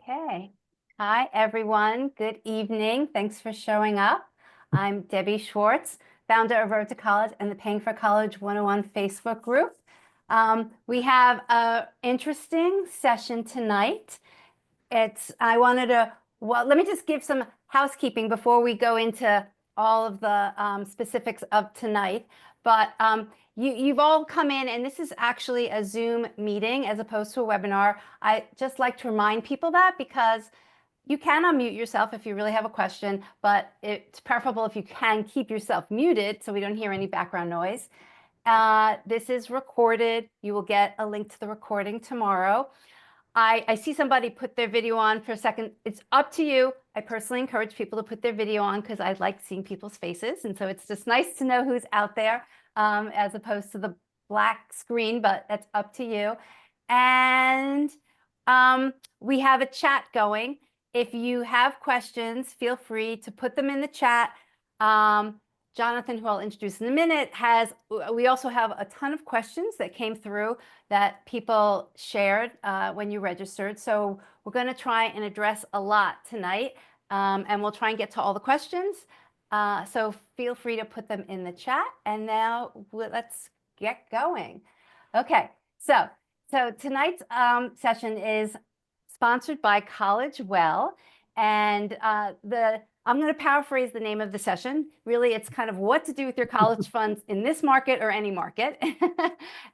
Okay. Hi, everyone. Good evening. Thanks for showing up. I'm Debbie Schwartz, founder of Road to College and the Paying for College 101 Facebook group. We have an interesting session tonight. Let me just give some housekeeping before we go into all of the specifics of tonight. But you've all come in, and this is actually a Zoom meeting as opposed to a webinar. I just like to remind people that because you can unmute yourself if you really have a question, but it's preferable if you can keep yourself muted so we don't hear any background noise. This is recorded. You will get a link to the recording tomorrow. I see somebody put their video on for a second. It's up to you. I personally encourage people to put their video on because I like seeing people's faces. And so it's just nice to know who's out there as opposed to the black screen, but that's up to you. And we have a chat going. If you have questions, feel free to put them in the chat. Jonathan, who I'll introduce in a minute, we also have a ton of questions that came through that people shared when you registered. So we're going to try and address a lot tonight, and we'll try and get to all the questions. So feel free to put them in the chat. And now let's get going. Okay, so tonight's session is sponsored by College Well, and I'm going to paraphrase the name of the session. Really, it's kind of what to do with your college funds in this market or any market.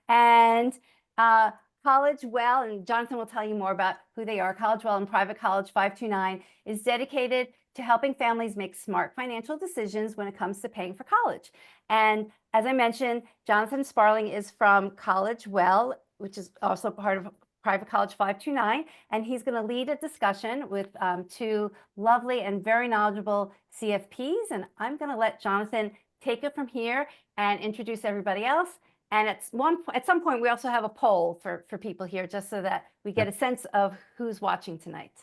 And College Well, and Jonathan will tell you more about who they are. College Well and Private College 529 is dedicated to helping families make smart financial decisions when it comes to paying for college. And as I mentioned, Jonathan Sparling is from College Well, which is also part of Private College 529, and he's going to lead a discussion with two lovely and very knowledgeable CFPs. And I'm going to let Jonathan take it from here and introduce everybody else. And at some point, we also have a poll for people here, just so that we get a sense of who's watching tonight.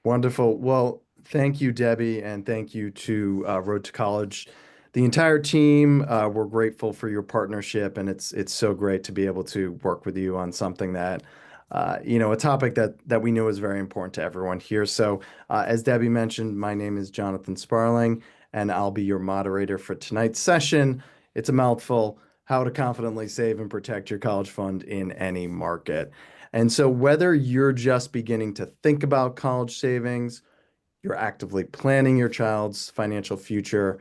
Wonderful. Well, thank you, Debbie, and thank you to Road to College. The entire team, we're grateful for your partnership, and it's so great to be able to work with you on something that, a topic that we know is very important to everyone here. So, as Debbie mentioned, my name is Jonathan Sparling, and I'll be your moderator for tonight's session. It's a mouthful: how to confidently save and protect your college fund in any market. And so, whether you're just beginning to think about college savings, you're actively planning your child's financial future,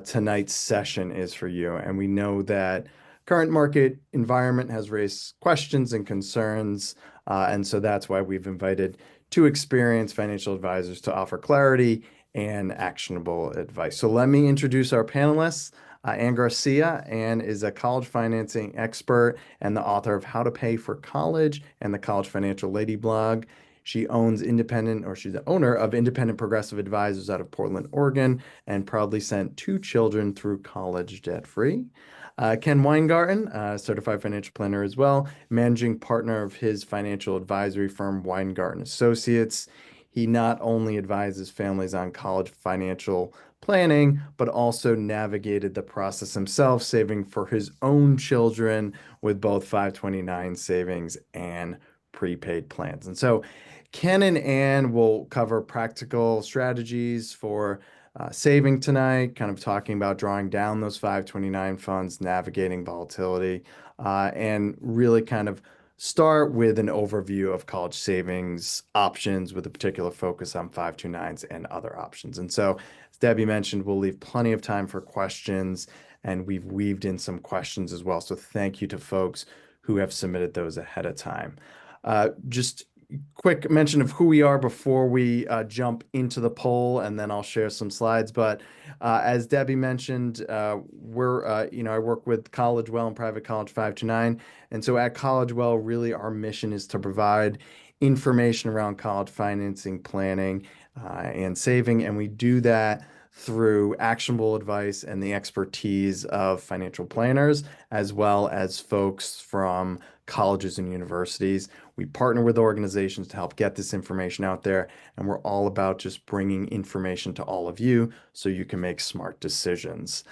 tonight's session is for you. And we know that current market environment has raised questions and concerns. And so that's why we've invited two experienced financial advisors to offer clarity and actionable advice. So let me introduce our panelists. Ann Garcia. Ann is a college financing expert and the author of How to Pay for College and the College Financial Lady blog. She's the owner of Independent Progressive Advisors out of Portland, Oregon, and proudly sent two children through college debt-free. Ken Weingarten, a certified financial planner as well, managing partner of his financial advisory firm, Weingarten Associates. He not only advises families on college financial planning, but also navigated the process himself, saving for his own children with both 529 savings and prepaid plans. And so Ken and Ann will cover practical strategies for saving tonight, kind of talking about drawing down those 529 funds, navigating volatility, and really kind of start with an overview of college savings options with a particular focus on 529s and other options. And so, as Debbie mentioned, we'll leave plenty of time for questions, and we've weaved in some questions as well. So thank you to folks who have submitted those ahead of time. Just quick mention of who we are before we jump into the poll, and then I'll share some slides. But as Debbie mentioned, I work with College Well and Private College 529. And so at College Well, really our mission is to provide information around college financing, planning, and saving. And we do that through actionable advice and the expertise of financial planners, as well as folks from colleges and universities. We partner with organizations to help get this information out there, and we're all about just bringing information to all of you so you can make smart decisions.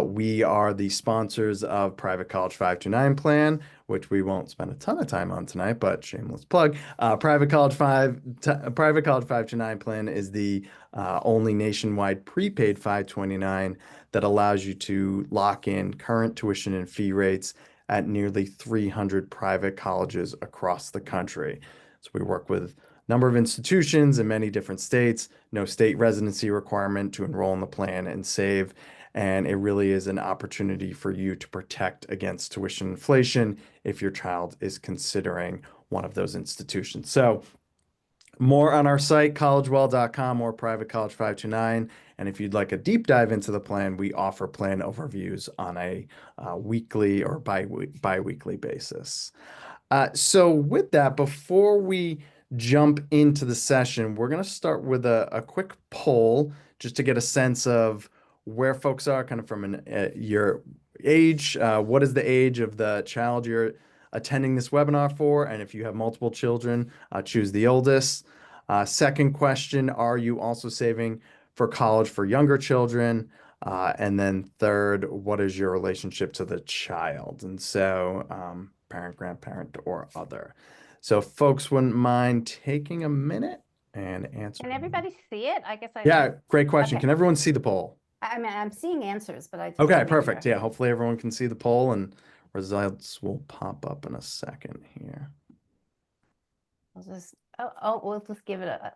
We are the sponsors of Private College 529 Plan, which we won't spend a ton of time on tonight, but shameless plug. Private College 529 Plan is the only nationwide prepaid 529 that allows you to lock in current tuition and fee rates at nearly 300 private colleges across the country. So we work with a number of institutions in many different states, no state residency requirement to enroll in the plan and save. And it really is an opportunity for you to protect against tuition inflation if your child is considering one of those institutions. So more on our site, collegewell.com or Private College 529. And if you'd like a deep dive into the plan, we offer plan overviews on a weekly or bi-weekly basis. So with that, before we jump into the session, we're going to start with a quick poll just to get a sense of where folks are kind of from your age. What is the age of the child you're attending this webinar for? And if you have multiple children, choose the oldest. Second question, are you also saving for college for younger children? And then third, what is your relationship to the child? And so parent, grandparent, or other. So if folks wouldn't mind taking a minute and answering. Can everybody see it? I guess I. Yeah, great question. Okay. Can everyone see the poll? I mean, I'm seeing answers, but I just Okay, want to make perfect. sure. Yeah, hopefully everyone can see the poll and results will pop up in a second here. We'll just we'll just give it a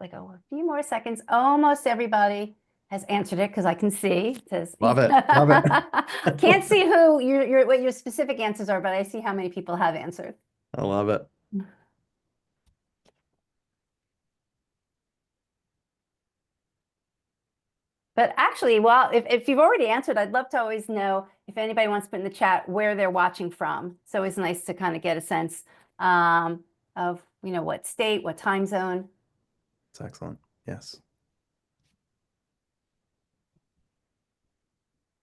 few more seconds. Almost everybody has answered it because I can see. It says Love it. Love it. can't see who what your specific answers are, but I see how many people have answered. I love it. But actually, well, if you've already answered, I'd love to always know if anybody wants to put in the chat where they're watching from. It's always nice to kind of get a sense of, what state, what time zone. It's excellent. Yes.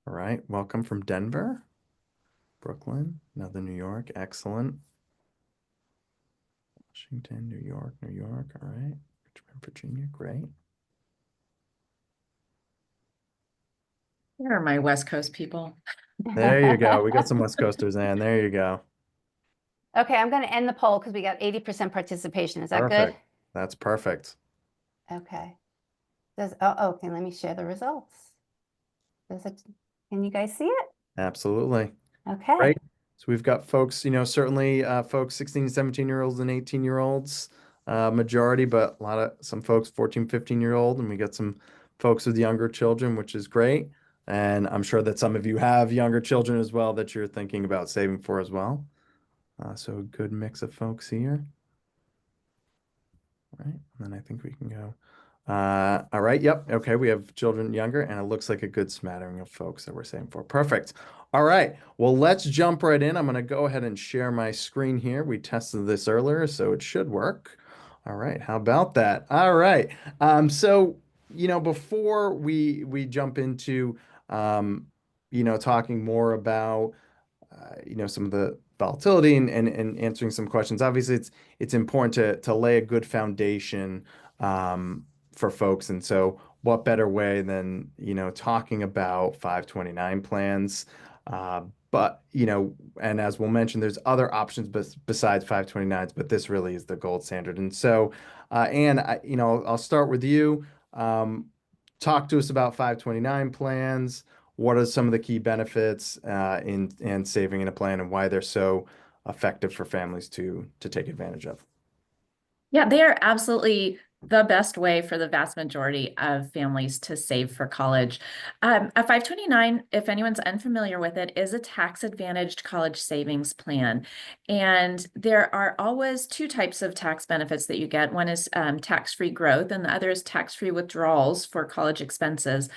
All right. Welcome from Denver, Brooklyn, another New York. Excellent. Washington, New York, New York. All right. Richmond, Virginia. Great. Here are my West Coast people. There you go. We got some West Coasters in. There you go. Okay, I'm going to end the poll because we got 80% participation. Is that Perfect. good? That's perfect. Okay. Okay, let me share the results. Can you guys see it? Absolutely. Okay. Great. So we've got folks, certainly folks 16, 17-year-olds and 18-year-olds, majority, but some folks 14, 15-year-old, and we got some folks with younger children, which is great. And I'm sure that some of you have younger children as well that you're thinking about saving for as well. So a good mix of folks here. All right, and then I think we can go. All right, yep, okay, we have children younger, and it looks like a good smattering of folks that we're saving for. Perfect. All right, well, let's jump right in. I'm going to go ahead and share my screen here. We tested this earlier, so it should work. All right, how about that? All right, so, before we jump into, talking more about some of the volatility and answering some questions. Obviously, it's important to lay a good foundation for folks. And so what better way than, talking about 529 plans. But, and as we'll mention, there's other options besides 529s, but this really is the gold standard. And so, Anne, I'll start with you. Talk to us about 529 plans. What are some of the key benefits in saving in a plan and why they're so effective for families to take advantage of? Yeah, they are absolutely the best way for the vast majority of families to save for college. A 529, if anyone's unfamiliar with it, is a tax-advantaged college savings plan. And there are always two types of tax benefits that you get. One is tax-free growth, and the other is tax-free withdrawals for college expenses.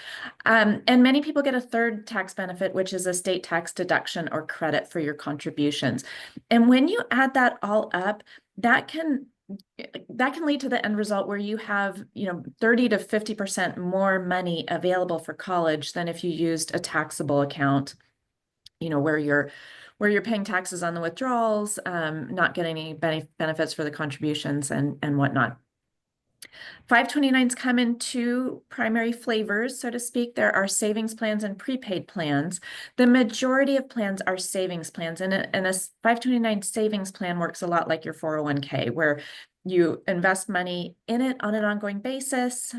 And many people get a third tax benefit, which is a state tax deduction or credit for your contributions. And when you add that all up, that can lead to the end result where you have, 30 to 50% more money available for college than if you used a taxable account, where where you're paying taxes on the withdrawals, not getting any benefits for the contributions and whatnot. 529s come in two primary flavors, so to speak. There are savings plans and prepaid plans. The majority of plans are savings plans, and a 529 savings plan works a lot like your 401k, where you invest money in it on an ongoing basis.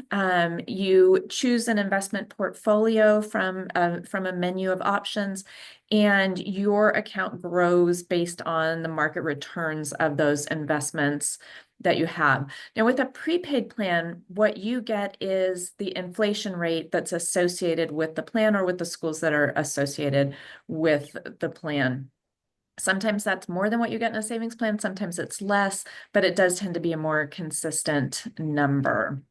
You choose an investment portfolio from a menu of options, and your account grows based on the market returns of those investments that you have. Now, with a prepaid plan, what you get is the inflation rate that's associated with the plan or with the schools that are associated with the plan. Sometimes that's more than what you get in a savings plan. Sometimes it's less, but it does tend to be a more consistent number.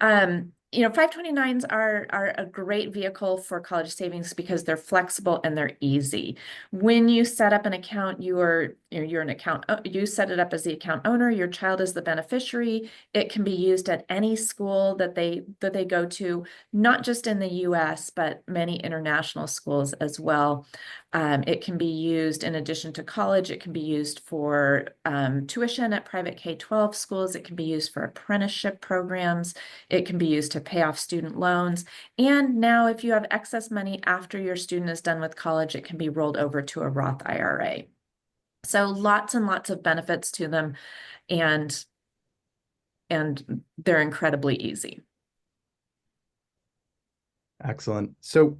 529s are a great vehicle for college savings because they're flexible and they're easy. When you set up an account, you're an account, you set it up as the account owner, your child is the beneficiary. It can be used at any school that they go to, not just in the US, but many international schools as well. It can be used in addition to college. It can be used for tuition at private K-12 schools. It can be used for apprenticeship programs. It can be used to pay off student loans. And now if you have excess money after your student is done with college, it can be rolled over to a Roth IRA. So lots and lots of benefits to them, and they're incredibly easy. Excellent. So,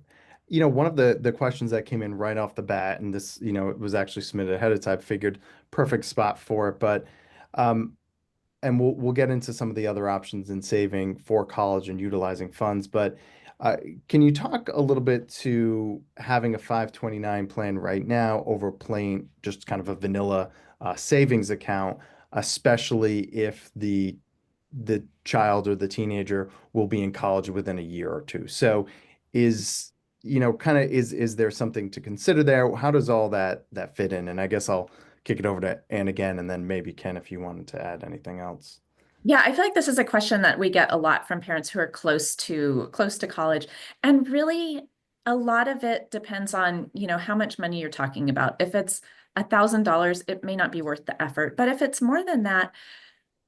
one of the questions that came in right off the bat, and this, it was actually submitted ahead of time, figured perfect spot for it, but and we'll get into some of the other options in saving for college and utilizing funds, but can you talk a little bit to having a 529 plan right now over plain, just kind of a vanilla savings account, especially if the child or the teenager will be in college within a year or two. So is, is there something to consider there? How does all that fit in? And I guess I'll kick it over to Anne again, and then maybe Ken, if you wanted to add anything else. Yeah, I feel like this is a question that we get a lot from parents who are close to college. And really, a lot of it depends on, how much money you're talking about. If it's $1,000, it may not be worth the effort. But if it's more than that,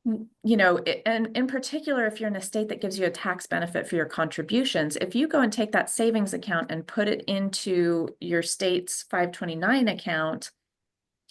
and in particular, if you're in a state that gives you a tax benefit for your contributions, if you go and take that savings account and put it into your state's 529 account,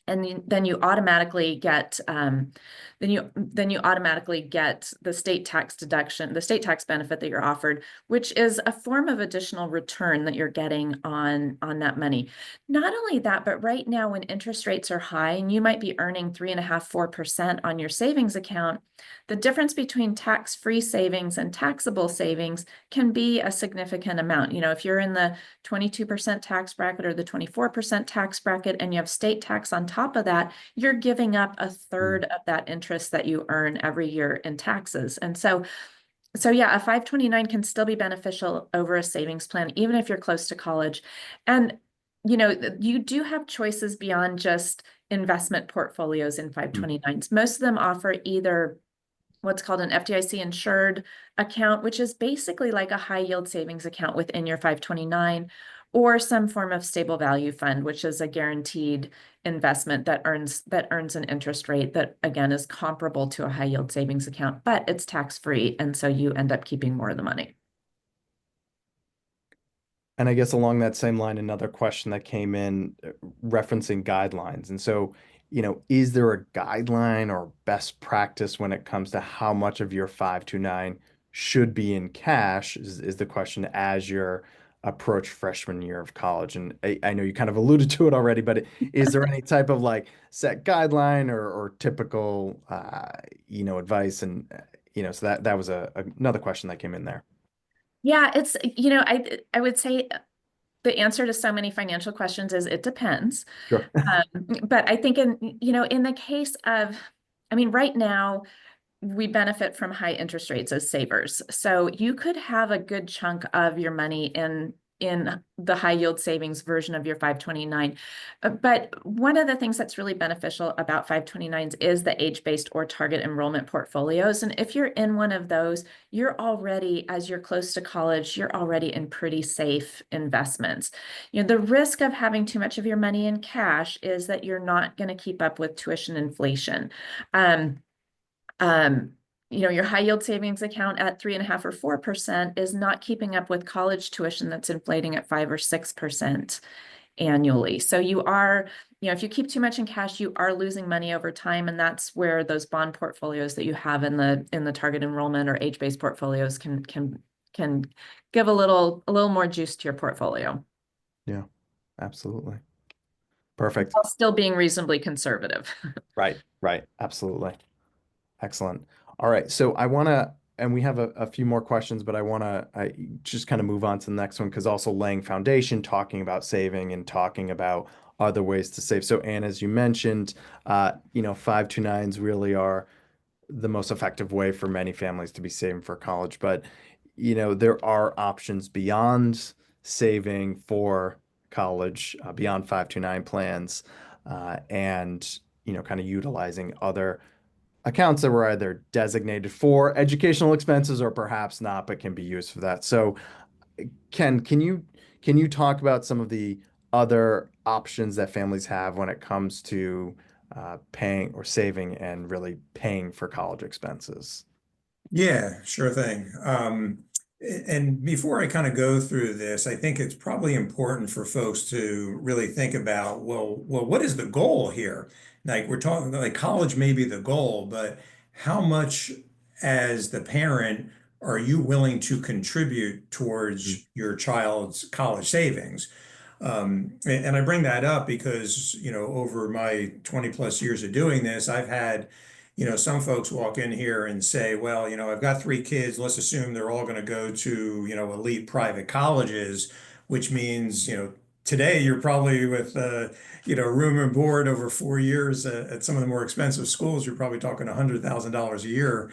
and then you automatically get then you automatically get the state tax deduction, the state tax benefit that you're offered, which is a form of additional return that you're getting on that money. Not only that, but right now when interest rates are high and you might be earning 3.5–4% on your savings account, the difference between tax-free savings and taxable savings can be a significant amount. If you're in the 22% tax bracket or the 24% tax bracket and you have state tax on top of that, you're giving up a third of that interest that you earn every year in taxes. And so yeah, a 529 can still be beneficial over a savings plan, even if you're close to college. And you do have choices beyond just investment portfolios in 529s. Most of them offer either what's called an FDIC insured account, which is basically like a high yield savings account within your 529, or some form of stable value fund, which is a guaranteed investment that earns an interest rate that, again, is comparable to a high yield savings account, but it's tax free. And so you end up keeping more of the money. And I guess along that same line, another question that came in referencing guidelines. And so, is there a guideline or best practice when it comes to how much of your 529 should be in cash is the question as your approach freshman year of college. And I know you kind of alluded to it already, but is there any type of like set guideline or typical, advice? And, so that was another question that came in there. Yeah, it's, I would say the answer to so many financial questions is it depends. Sure. But I think in the case of, right now we benefit from high interest rates as savers. So you could have a good chunk of your money in in the high yield savings version of your 529. But one of the things that's really beneficial about 529s is the age-based or target enrollment portfolios. And if you're in one of those, you're already, as you're close to college, you're already in pretty safe investments. You know, the risk of having too much of your money in cash is that you're not going to keep up with tuition inflation. You know, your high yield savings account at 3.5% or 4% is not keeping up with college tuition that's inflating at 5 or 6% annually. So you are, you know, if you keep too much in cash, you are losing money over time. And that's where those bond portfolios that you have in the target enrollment or age-based portfolios can give a little more juice to your portfolio. Yeah, absolutely. Perfect. While still being reasonably conservative. Right. Absolutely. Excellent. All right. So I want to, and we have a few more questions, but I just kind of move on to the next one because also laying foundation, talking about saving and talking about other ways to save. So, Anne, as you mentioned, 529s really are the most effective way for many families to be saving for college. But, there are options beyond saving for college, beyond 529 plans, and, kind of utilizing other accounts that were either designated for educational expenses or perhaps not, but can be used for that. So, Ken, can you talk about some of the other options that families have when it comes to paying or saving and really paying for college expenses? Yeah, sure thing. And before I kind of go through this, I think it's probably important for folks to really think about, well, what is the goal here? Like we're talking like college may be the goal, but how much as the parent are you willing to contribute towards your child's college savings? And I bring that up because, over my 20 plus years of doing this, I've had some folks walk in here and say, well, I've got 3 kids. Let's assume they're all going to go to, elite private colleges, which means, today you're probably with, room and board over 4 years at some of the more expensive schools. You're probably talking $100,000 a year.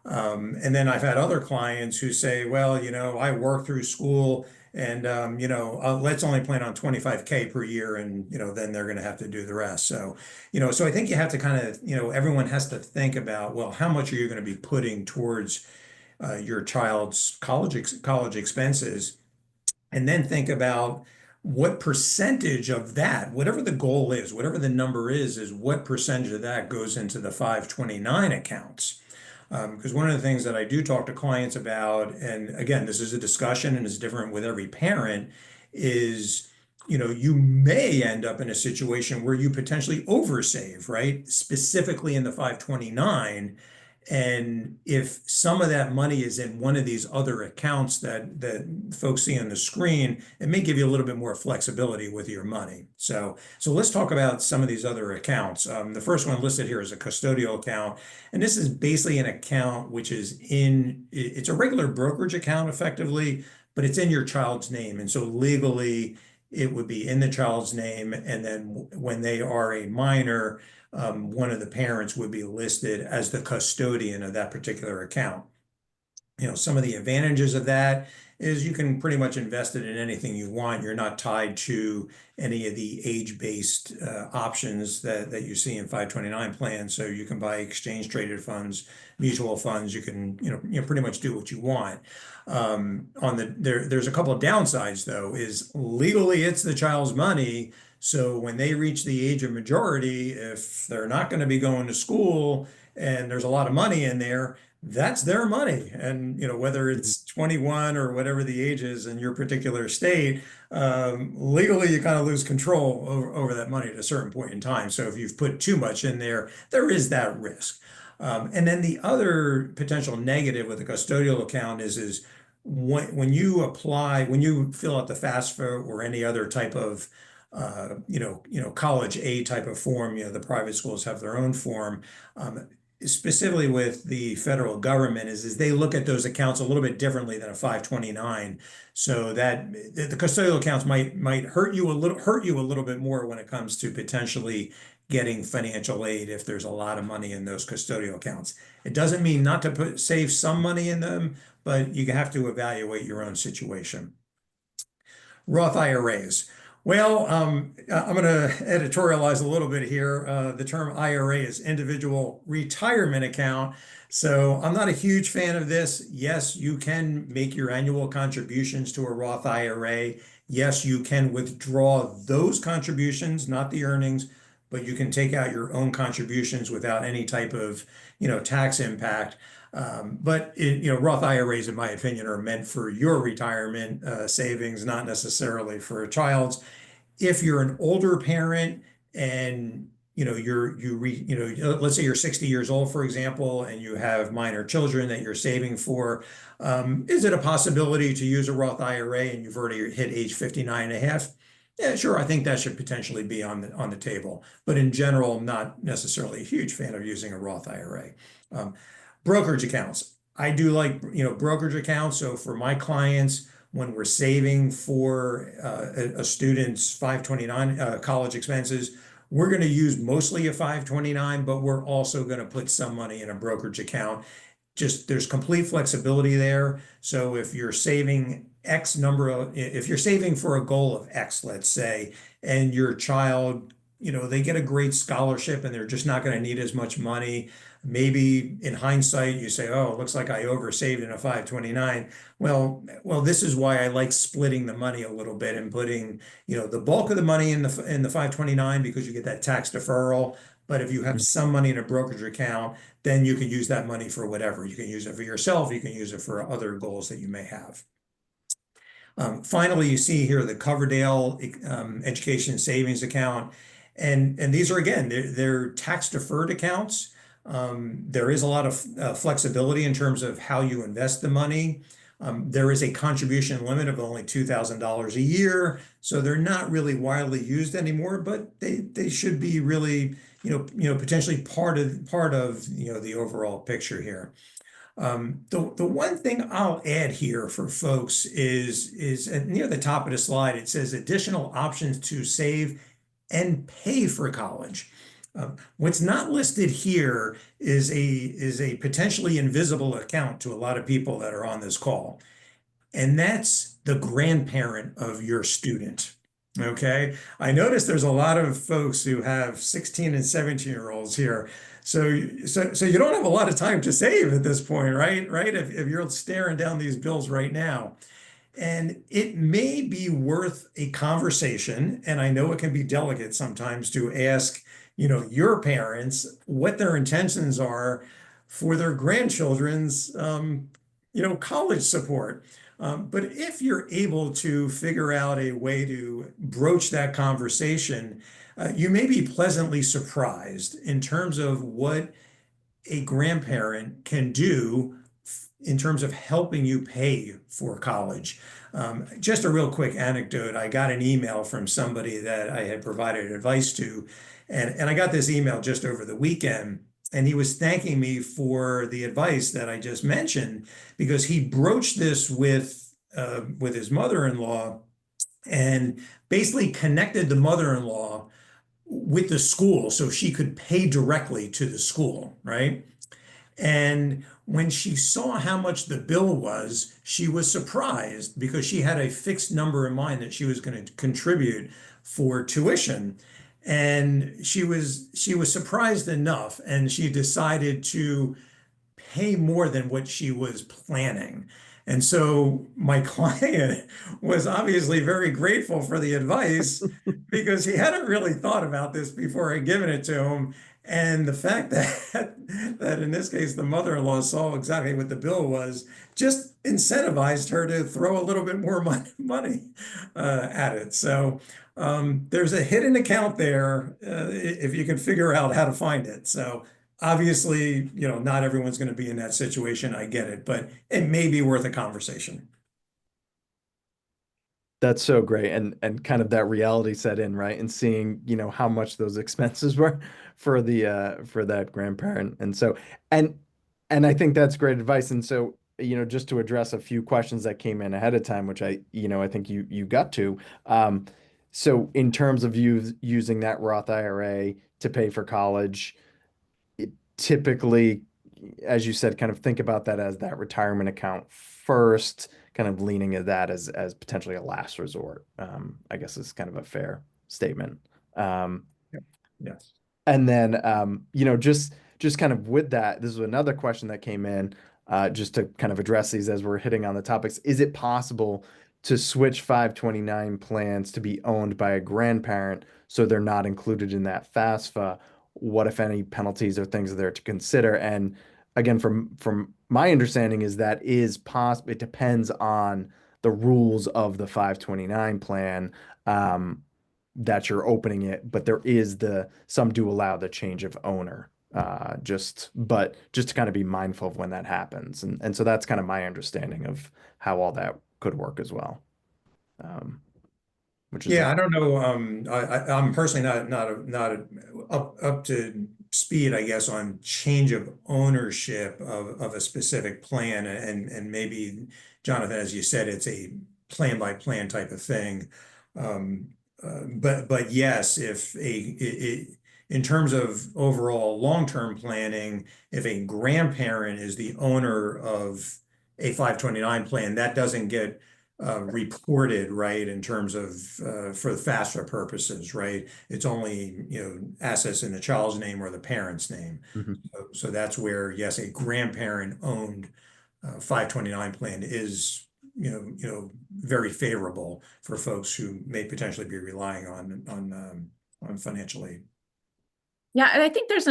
And then I've had other clients who say, well, I work through school and, let's only plan on 25K per year. And, then they're going to have to do the rest. So, so I think you have to kind of, everyone has to think about, well, how much are you going to be putting towards your child's college expenses? And then think about what percentage of that, whatever the goal is, whatever the number is what percentage of that goes into the 529 accounts. Because one of the things that I do talk to clients about, and again, this is a discussion and it's different with every parent, is you may end up in a situation where you potentially oversave, right? Specifically in the 529. And if some of that money is in one of these other accounts that folks see on the screen, it may give you a little bit more flexibility with your money. So let's talk about some of these other accounts. The first one listed here is a custodial account. And this is basically an account which is it's a regular brokerage account effectively, but it's in your child's name. And so legally, it would be in the child's name. And then when they are a minor, one of the parents would be listed as the custodian of that particular account. Some of the advantages of that is you can pretty much invest it in anything you want. You're not tied to any of the age-based options that you see in 529 plans. So you can buy exchange traded funds, mutual funds. You can pretty much do what you want. There's a couple of downsides though. Is legally it's the child's money. So when they reach the age of majority, if they're not going to be going to school and there's a lot of money in there, that's their money. And, whether it's 21 or whatever the age is in your particular state, legally you kind of lose control over that money at a certain point in time. So if you've put too much in there, there is that risk. And then the other potential negative with a custodial account is when you fill out the FAFSA or any other type of college aid type of form, the private schools have their own form. Specifically with the federal government is they look at those accounts a little bit differently than a 529. So that the custodial accounts might hurt you a little bit more when it comes to potentially getting financial aid if there's a lot of money in those custodial accounts. It doesn't mean not to save some money in them, but you have to evaluate your own situation. Roth IRAs. Well, I'm going to editorialize a little bit here. The term IRA is individual retirement account. So I'm not a huge fan of this. Yes, you can make your annual contributions to a Roth IRA. Yes, you can withdraw those contributions, not the earnings, but you can take out your own contributions without any type of, tax impact. Roth IRAs, in my opinion, are meant for your retirement savings, not necessarily for a child's. If you're an older parent and let's say you're 60 years old, for example, and you have minor children that you're saving for, is it a possibility to use a Roth IRA and you've already hit age 59 and a half? Yeah, sure. I think that should potentially be on the table. But in general, I'm not necessarily a huge fan of using a Roth IRA. Brokerage accounts. I do like, brokerage accounts. So for my clients, when we're saving for a student's 529 college expenses, we're going to use mostly a 529, but we're also going to put some money in a brokerage account. Just there's complete flexibility there. So if you're saving if you're saving for a goal of X, let's say, and your child, they get a great scholarship and they're just not going to need as much money. Maybe in hindsight, you say, oh, it looks like I oversaved in a 529. Well, this is why I like splitting the money a little bit and putting, the bulk of the money in the 529 because you get that tax deferral. But if you have some money in a brokerage account, then you can use that money for whatever. You can use it for yourself. You can use it for other goals that you may have. Finally, you see here the Coverdale Education Savings Account. And these are, again, they're tax deferred accounts. There is a lot of flexibility in terms of how you invest the money. There is a contribution limit of only $2,000 a year, so they're not really widely used anymore, but they should be really, potentially part of the overall picture here. The one thing I'll add here for folks is near the top of the slide, it says additional options to save and pay for college. What's not listed here is a potentially invisible account to a lot of people that are on this call, and that's the grandparent of your student. Okay, I notice there's a lot of folks who have 16 and 17-year-olds here. So you don't have a lot of time to save at this point, right? Right? If you're staring down these bills right now. And it may be worth a conversation, and I know it can be delicate sometimes to ask, your parents what their intentions are for their grandchildren's, college support. But if you're able to figure out a way to broach that conversation, you may be pleasantly surprised in terms of what a grandparent can do in terms of helping you pay for college. Just a real quick anecdote. I got an email from somebody that I had provided advice to, and I got this email just over the weekend, and he was thanking me for the advice that I just mentioned because he broached this with his mother-in-law and basically connected the mother-in-law with the school so she could pay directly to the school, right? And when she saw how much the bill was, she was surprised because she had a fixed number in mind that she was going to contribute for tuition. And she was surprised enough, and she decided to pay more than what she was planning. And so my client was obviously very grateful for the advice because he hadn't really thought about this before I'd given it to him. And the fact that in this case, the mother-in-law saw exactly what the bill was, just incentivized her to throw a little bit more money at it. So there's a hidden account there if you can figure out how to find it. So obviously, not everyone's going to be in that situation. I get it, but it may be worth a conversation. That's so great. And kind of that reality set in, right? And seeing, how much those expenses were for for that grandparent. And so, and I think that's great advice. And so, just to address a few questions that came in ahead of time, which I think you got to. So in terms of using that Roth IRA to pay for college, typically, as you said, kind of think about that as that retirement account first, kind of leaning at that as potentially a last resort. I guess is kind of a fair statement. Um, Yes. and then, just kind of with that, this is another question that came in, just to kind of address these as we're hitting on the topics. Is it possible to switch 529 plans to be owned by a grandparent so they're not included in that FAFSA? What, if any, penalties or things are there to consider? And again, from my understanding is that is possible. It depends on the rules of the 529 plan. That you're opening it, but there is some do allow the change of owner. But just to kind of be mindful of when that happens. And so that's kind of my understanding of how all that could work as well. Which is Yeah, I don't know. I'm personally not up to speed, I guess, on change of ownership of a specific plan, and maybe Jonathan, as you said, it's a plan by plan type of thing. Um, but yes, if in terms of overall long-term planning, if a grandparent is the owner of a 529 plan, that doesn't get reported, right, in terms of for the FAFSA purposes, right? It's only, assets in the child's name or the parent's name. Mhm. So that's where, yes, a grandparent owned 529 plan is, very favorable for folks who may potentially be relying on financial aid. Yeah, and I think there's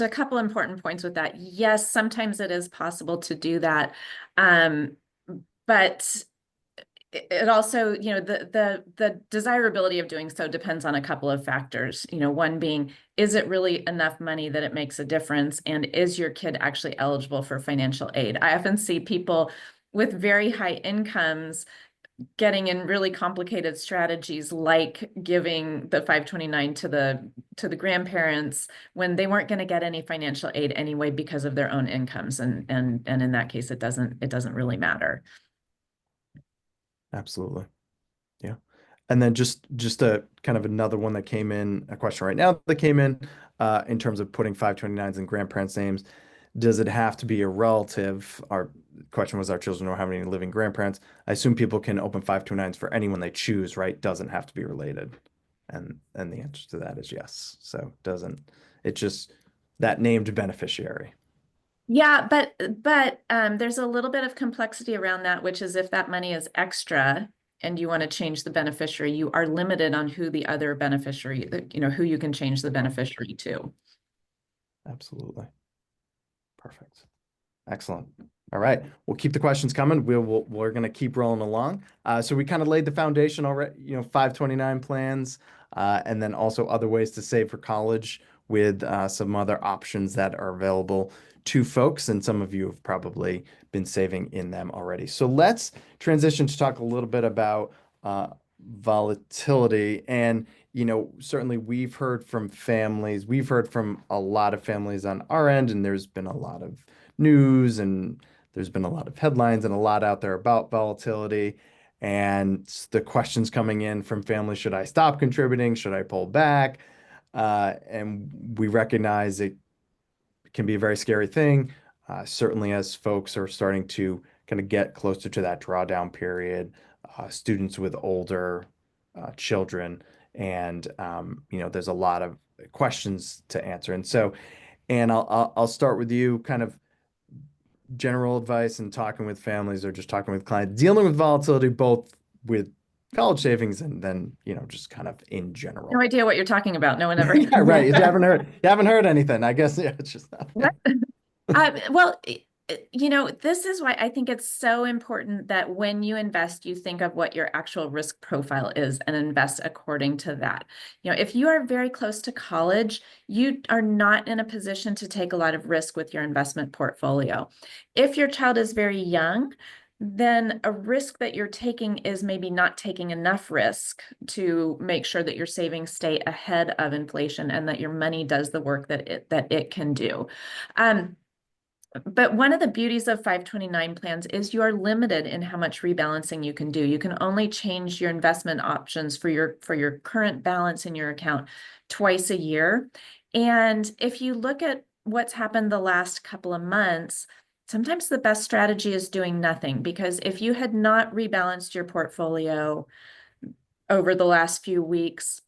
a couple important points with that. Yes, sometimes it is possible to do that. But it also, the desirability of doing so depends on a couple of factors. One being, is it really enough money that it makes a difference? And is your kid actually eligible for financial aid? I often see people with very high incomes getting in really complicated strategies, like giving the 529 to the grandparents when they weren't going to get any financial aid anyway because of their own incomes. And in that case, it doesn't really matter. Absolutely. Yeah. And then just a kind of another one that came in, a question right now that came in terms of putting 529s in grandparents' names. Does it have to be a relative? Our question was, our children don't have any living grandparents. I assume people can open 529s for anyone they choose, right? Doesn't have to be related. And the answer to that is yes. So it's just that named beneficiary. Yeah, but there's a little bit of complexity around that, which is if that money is extra and you want to change the beneficiary, you are limited on who the other beneficiary, who you can change the beneficiary to. Absolutely. Perfect. Excellent. All right. We'll keep the questions coming. We're going to keep rolling along. So we kind of laid the foundation already, 529 plans, and then also other ways to save for college with some other options that are available to folks. And some of you have probably been saving in them already. So let's transition to talk a little bit about volatility. And, certainly we've heard from a lot of families on our end, and there's been a lot of news and there's been a lot of headlines and a lot out there about volatility. And the questions coming in from families: should I stop contributing? Should I pull back? And we recognize it can be a very scary thing, certainly as folks are starting to kind of get closer to that drawdown period, students with older children. And, there's a lot of questions to answer. And so, and I'll start with you, kind of general advice and talking with families or just talking with clients, dealing with volatility, both with college savings and then, just kind of in general. No idea what you're talking about. No one ever. Yeah, right. You haven't heard anything. I guess, yeah, it's just What? Well, this is why I think it's so important that when you invest, you think of what your actual risk profile is and invest according to that. If you are very close to college, you are not in a position to take a lot of risk with your investment portfolio. If your child is very young, then a risk that you're taking is maybe not taking enough risk to make sure that your savings stay ahead of inflation and that your money does the work that it can do. But one of the beauties of 529 plans is you are limited in how much rebalancing you can do. You can only change your investment options for your current balance in your account twice a year. And if you look at what's happened the last couple of months, sometimes the best strategy is doing nothing, because if you had not rebalanced your portfolio over the last few weeks,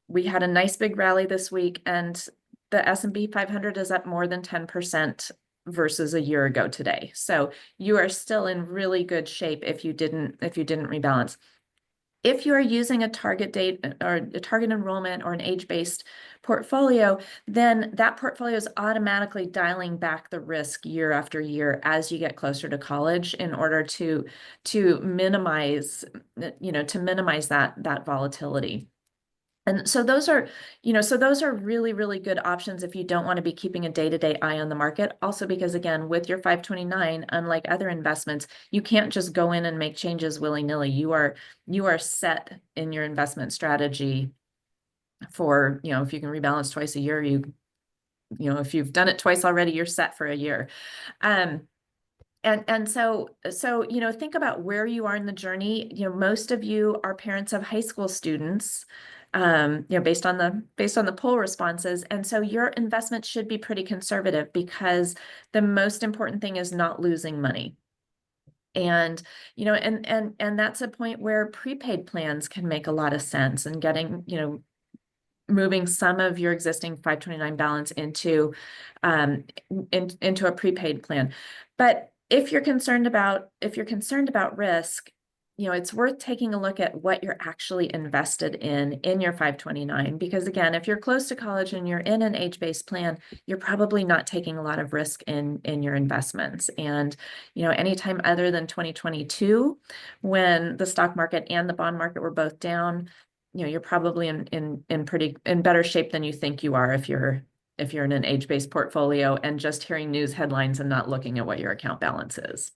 we had a nice big rally this week, and the S&P 500 is up more than 10% versus a year ago today. So you are still in really good shape if you didn't rebalance. If you are using a target date or a target enrollment or an age-based portfolio, then that portfolio is automatically dialing back the risk year after year as you get closer to college in order to minimize, that volatility. And so those are, really, really good options if you don't want to be keeping a day-to-day eye on the market. Also, because again, with your 529, unlike other investments, you can't just go in and make changes willy-nilly. You are set in your investment strategy for, if you can rebalance twice a year, if you've done it twice already, you're set for a year. And so, think about where you are in the journey. Most of you are parents of high school students, based on the poll responses. And so your investment should be pretty conservative, because the most important thing is not losing money. And, and that's a point where prepaid plans can make a lot of sense, and getting, moving some of your existing 529 balance into a prepaid plan. But if you're concerned about risk, it's worth taking a look at what you're actually invested in your 529, because again, if you're close to college and you're in an age-based plan, you're probably not taking a lot of risk in your investments. And anytime other than 2022, when the stock market and the bond market were both down, you're probably in better shape than you think you are if you're in an age-based portfolio and just hearing news headlines and not looking at what your account balance is.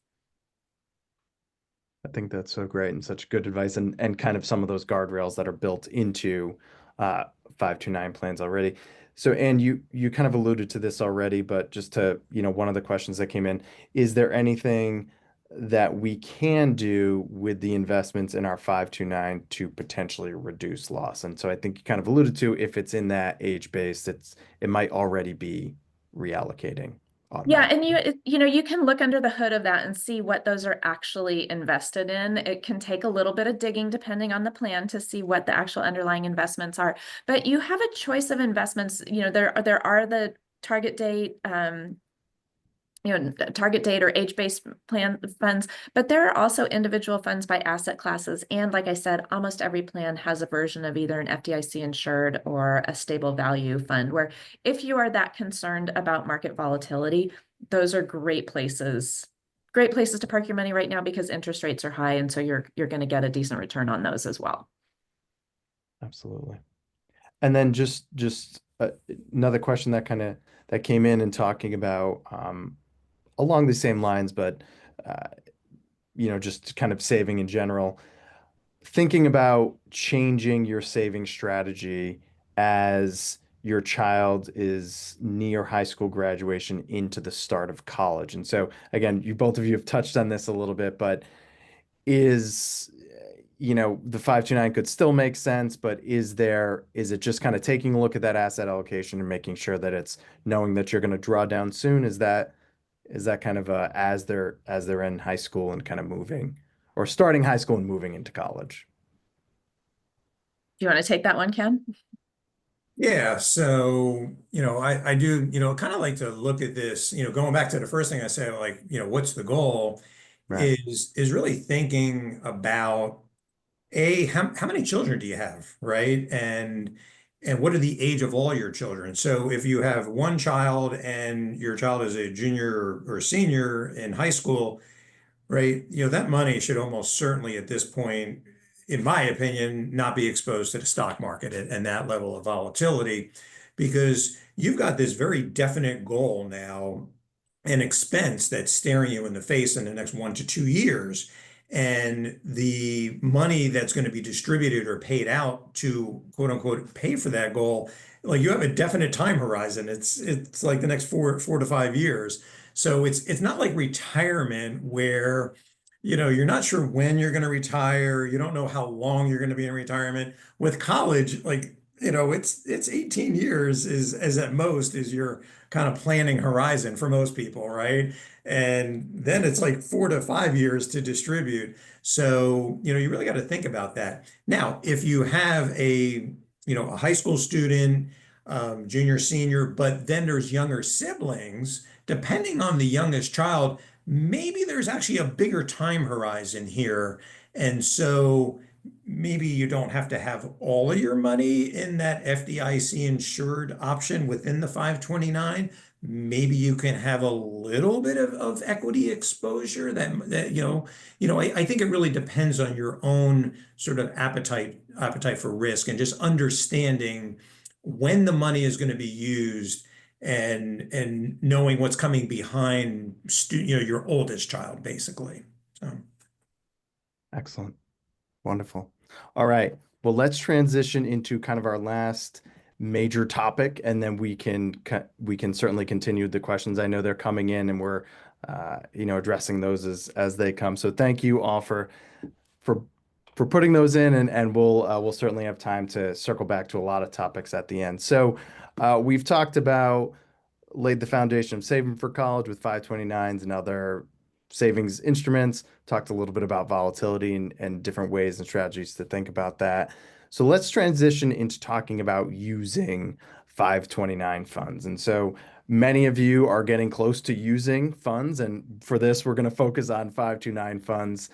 I think that's so great and such good advice, and kind of some of those guardrails that are built into 529 plans already. So, and you kind of alluded to this already, but just to, one of the questions that came in, is there anything that we can do with the investments in our 529 to potentially reduce loss? And so I think you kind of alluded to, if it's in that age base, it might already be reallocating. Yeah, and you can look under the hood of that and see what those are actually invested in. It can take a little bit of digging depending on the plan to see what the actual underlying investments are. But you have a choice of investments. There are the target date, target date or age-based plan funds, but there are also individual funds by asset classes. And like I said, almost every plan has a version of either an FDIC insured or a stable value fund, where if you are that concerned about market volatility, those are great places to park your money right now, because interest rates are high. And so you're going to get a decent return on those as well. Absolutely. And then just another question that came in and talking about, along the same lines, but just kind of saving in general, thinking about changing your saving strategy as your child is near high school graduation into the start of college. And so again, both of you have touched on this a little bit, but is the 529 could still make sense, but is it just kind of taking a look at that asset allocation and making sure that it's knowing that you're going to draw down soon? Is that kind of as they're in high school and kind of moving, or starting high school and moving into college? Do you want to take that one, Ken? Yeah, so, I do, kind of like to look at this, going back to the first thing I said, like, what's the goal, Right. is really thinking about how many children do you have, right? And what are the age of all your children? So if you have one child and your child is a junior or senior in high school, right? That money should almost certainly at this point, in my opinion, not be exposed to the stock market and that level of volatility, because you've got this very definite goal now, an expense that's staring you in the face in the next 1 to 2 years. And the money that's going to be distributed or paid out to quote unquote pay for that goal, like you have a definite time horizon. It's like the next 4 to 5 years. So it's not like retirement where, you're not sure when you're going to retire. You don't know how long you're going to be in retirement. With college, like it's 18 years is at most is your kind of planning horizon for most people, right? And then it's like 4 to 5 years to distribute. So, you really got to think about that. Now, if you have a high school student, junior, senior, but then there's younger siblings, depending on the youngest child, maybe there's actually a bigger time horizon here. And so maybe you don't have to have all of your money in that FDIC insured option within the 529. Maybe you can have a little bit of equity exposure I think it really depends on your own sort of appetite for risk and just understanding when the money is going to be used and knowing what's coming behind your oldest child, basically. So. Excellent. Wonderful. All right. Well, let's transition into kind of our last major topic, and then we can certainly continue the questions. I know they're coming in, and we're addressing those as they come. So thank you all for putting those in, and we'll certainly have time to circle back to a lot of topics at the end. So we've talked about laid the foundation of saving for college with 529s and other savings instruments, talked a little bit about volatility and different ways and strategies to think about that. So let's transition into talking about using 529 funds. And so many of you are getting close to using funds. And for this, we're going to focus on 529 funds.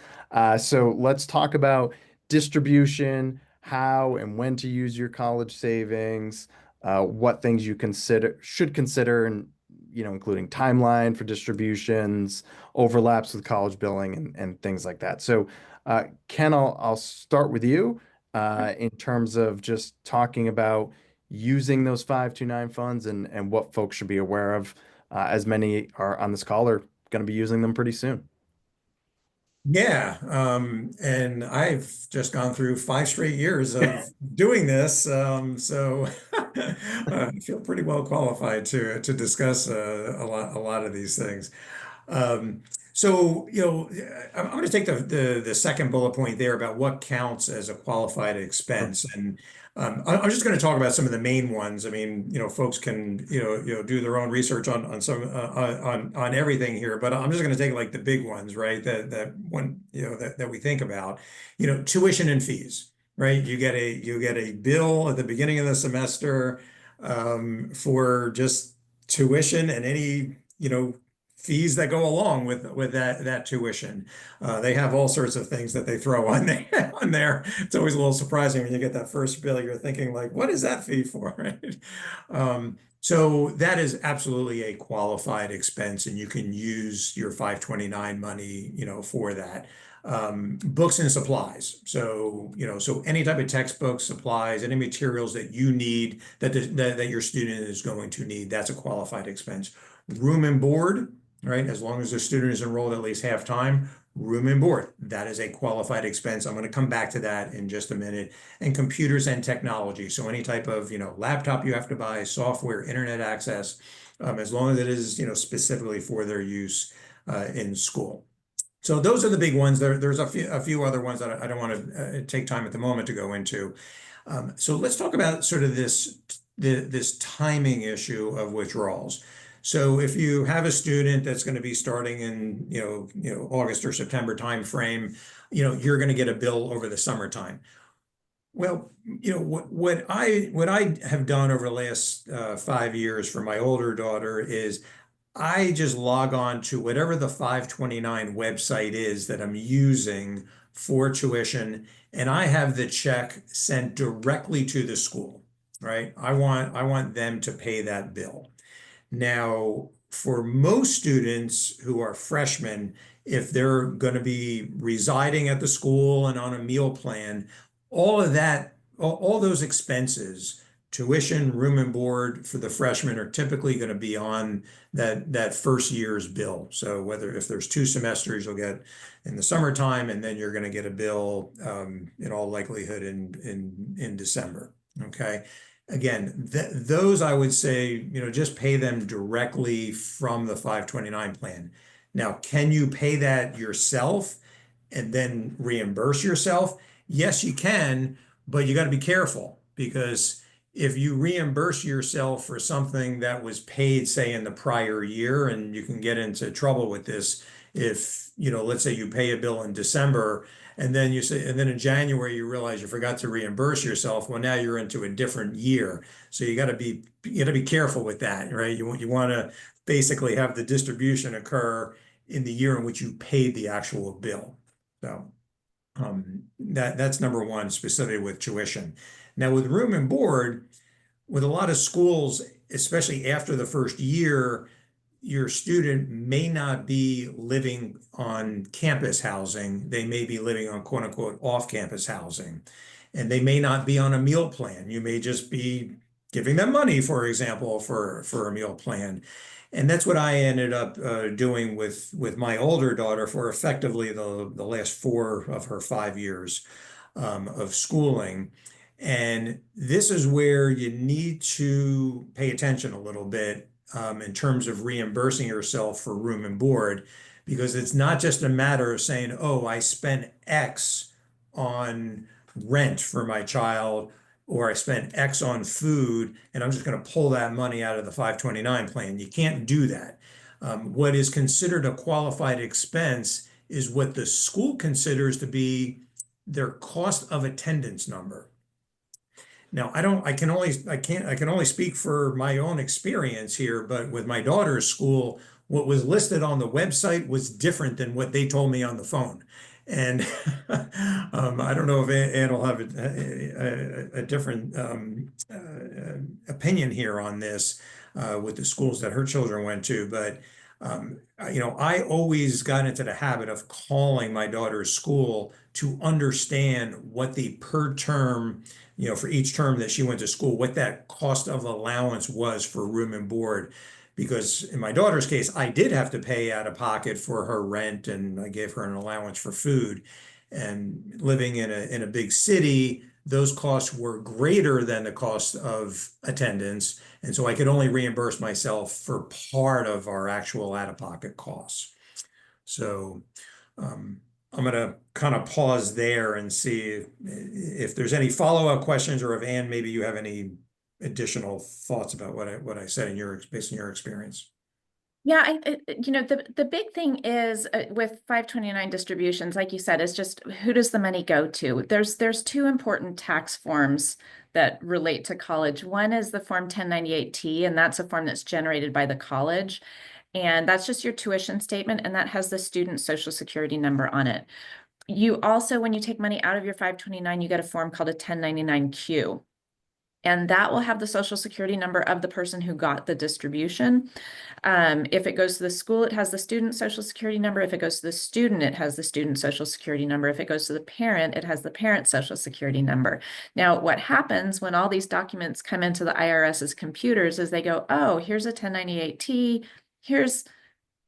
So let's talk about distribution, how and when to use your college savings, what things you should consider, and including timeline for distributions, overlaps with college billing, and things like that. So, Ken, I'll start with you in terms of just talking about using those 529 funds and what folks should be aware of, as many are on this call are going to be using them pretty soon. Yeah, and I've just gone through 5 straight years of doing this, so I feel pretty well qualified to discuss a lot of these things. Um, so, I'm going to take the second bullet point there about what counts as a qualified expense, and I'm just going to talk about some of the main ones. I mean, folks can do their own research on some on everything here, but I'm just going to take like the big ones, right? That one that we think about, tuition and fees, right? You get a bill at the beginning of the semester for just tuition and any fees that go along with that tuition. They have all sorts of things that they throw on there. On there. It's always a little surprising when you get that first bill. You're thinking like, what is that fee for, right? So that is absolutely a qualified expense, and you can use your 529 money, for that. Books and supplies. So, so any type of textbooks, supplies, any materials that you need that your student is going to need, that's a qualified expense. Room and board, right? As long as the student is enrolled at least half time, room and board, that is a qualified expense. I'm going to come back to that in just a minute. And computers and technology. So any type of, laptop you have to buy, software, internet access, as long as it is, specifically for their use in school. So those are the big ones. There's a few other ones that I don't want to take time at the moment to go into. So let's talk about sort of this timing issue of withdrawals. So if you have a student that's going to be starting in August or September timeframe, you're going to get a bill over the summertime. Well, what I have done over the last 5 years for my older daughter is I just log on to whatever the 529 website is that I'm using for tuition, and I have the check sent directly to the school, right? I want them to pay that bill. Now, for most students who are freshmen, if they're going to be residing at the school and on a meal plan, all of that, all those expenses, tuition, room and board for the freshmen are typically going to be on that first year's bill. So if there's 2 semesters, you'll get in the summertime, and then you're going to get a bill in all likelihood in December. Okay. Again, those I would say, just pay them directly from the 529 plan. Now, can you pay that yourself and then reimburse yourself? Yes, you can, but you got to be careful because if you reimburse yourself for something that was paid, say, in the prior year, and you can get into trouble with this if, let's say you pay a bill in December and then and then in January you realize you forgot to reimburse yourself. Well, now you're into a different year. So you got to be careful with that, right? You want to basically have the distribution occur in the year in which you paid the actual bill. So that's number one, specifically with tuition. Now with room and board, with a lot of schools, especially after the first year, your student may not be living on campus housing. They may be living on quote unquote off-campus housing. And they may not be on a meal plan. You may just be giving them money, for example, for a meal plan. And that's what I ended up doing with my older daughter for effectively the last 4 of her 5 years of schooling. And this is where you need to pay attention a little bit in terms of reimbursing yourself for room and board, because it's not just a matter of saying, oh, I spent X on rent for my child, or I spent X on food, and I'm just going to pull that money out of the 529 plan. You can't do that. What is considered a qualified expense is what the school considers to be their cost of attendance number. Now, I can only speak for my own experience here, but with my daughter's school, what was listed on the website was different than what they told me on the phone. And I don't know if Ann will have a different opinion here on this with the schools that her children went to, but I always got into the habit of calling my daughter's school to understand what the per term, for each term that she went to school, what that cost of allowance was for room and board. Because in my daughter's case, I did have to pay out of pocket for her rent, and I gave her an allowance for food. And living in a big city, those costs were greater than the cost of attendance. And so I could only reimburse myself for part of our actual out-of-pocket costs. So I'm going to kind of pause there and see if there's any follow-up questions, or if Ann, maybe you have any additional thoughts about what I said based on your experience. Yeah, the big thing is with 529 distributions, like you said, is just who does the money go to? There's 2 important tax forms that relate to college. One is the form 1098-T, and that's a form that's generated by the college. And that's just your tuition statement, and that has the student social security number on it. You also, when you take money out of your 529, you get a form called a 1099-Q. And that will have the social security number of the person who got the distribution. If it goes to the school, it has the student social security number. If it goes to the student, it has the student social security number. If it goes to the parent, it has the parent social security number. Now, what happens when all these documents come into the IRS's computers is they go, oh, here's a 1098-T, here's